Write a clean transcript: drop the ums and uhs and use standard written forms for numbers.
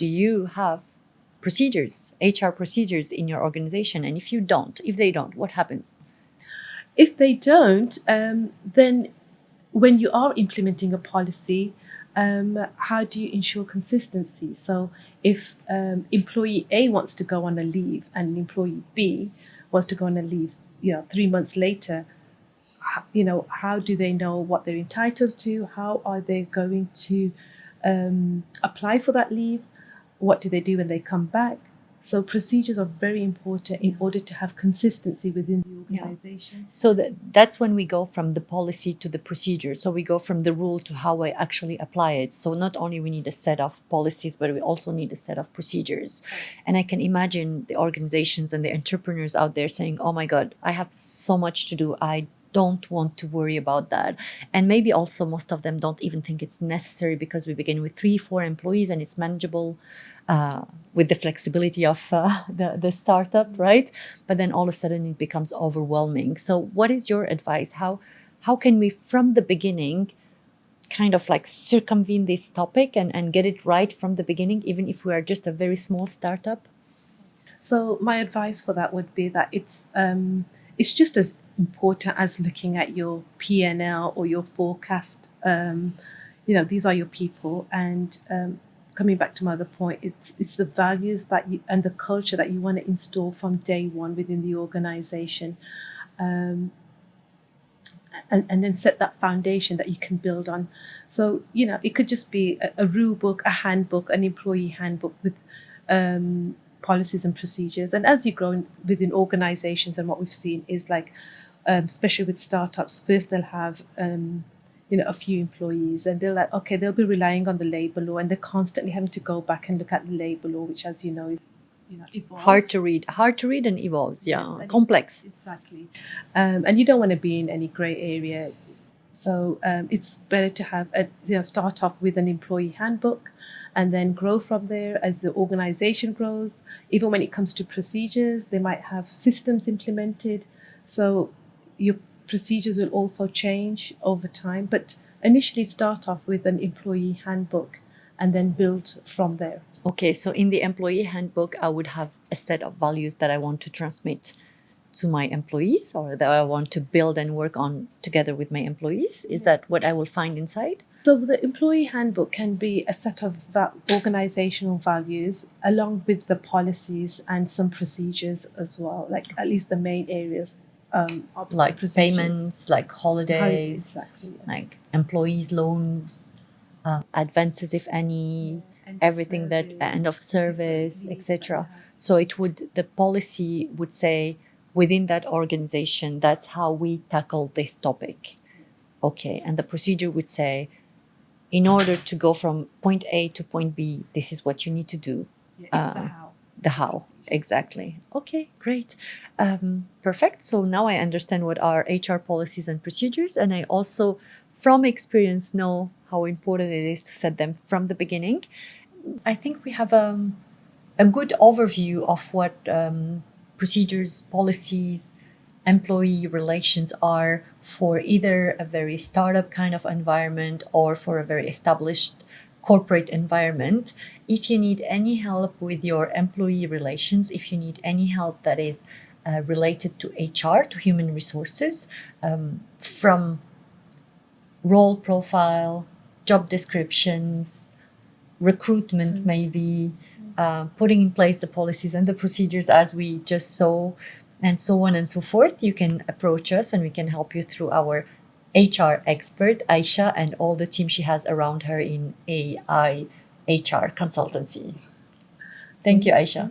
do you have procedures, HR procedures in your organization? And if they don't, what happens? If they don't, then when you are implementing a policy, how do you ensure consistency? So if employee A wants to go on a leave and employee B wants to go on a leave, 3 months later, how do they know what they're entitled to? How are they going to apply for that leave? What do they do when they come back? So procedures are very important in order to have consistency within the organization. So that's when we go from the policy to the procedure. So we go from the rule to how I actually apply it. So not only we need a set of policies, but we also need a set of procedures. And I can imagine the organizations and the entrepreneurs out there saying, oh my God, I have so much to do. I don't want to worry about that. And maybe also most of them don't even think it's necessary because we begin with 3-4 employees and it's manageable with the flexibility of the startup, right? But then all of a sudden it becomes overwhelming. So what is your advice? How can we from the beginning kind of like circumvent this topic and get it right from the beginning, even if we are just a very small startup? So my advice for that would be that it's just as important as looking at your P&L or your forecast. These are your people, and coming back to my other point, it's the values that you and the culture that you want to install from day one within the organization, and then set that foundation that you can build on. So it could just be a rule book, a handbook, an employee handbook with policies and procedures. And as you grow within organizations, and what we've seen is like, especially with startups, first they'll have a few employees, and they're like, okay, they'll be relying on the labor law, and they're constantly having to go back and look at the labor law, which, as you know, is evolves. Hard to read and evolves. Yeah, yes, complex. Exactly, and you don't want to be in any gray area. So it's better to have start off with an employee handbook, and then grow from there as the organization grows. Even when it comes to procedures, they might have systems implemented. So your procedures will also change over time, but initially start off with an employee handbook and then build from there. Okay, so in the employee handbook, I would have a set of values that I want to transmit to my employees, or that I want to build and work on together with my employees. Is that what I will find inside? So the employee handbook can be a set of organizational values along with the policies and some procedures as well, like at least the main areas. Like payments, like holidays, exactly, yes. Like employees' loans, advances, if any, everything that end of service, etc. So the policy would say within that organization, that's how we tackle this topic. Okay, and the procedure would say, in order to go from point A to point B, this is what you need to do. It's the how. The how. Exactly. Okay, great. Perfect. So now I understand what are HR policies and procedures, and I also, from experience, know how important it is to set them from the beginning. I think we have a good overview of what procedures, policies, employee relations are for either a very startup kind of environment or for a very established corporate environment. If you need any help with your employee relations, if you need any help that is related to HR, to human resources, from role profile, job descriptions, recruitment, maybe putting in place the policies and the procedures as we just saw, and so on and so forth, you can approach us and we can help you through our HR expert, Aisha, and all the team she has around her in AI HR Consultancy. Thank you, Aisha.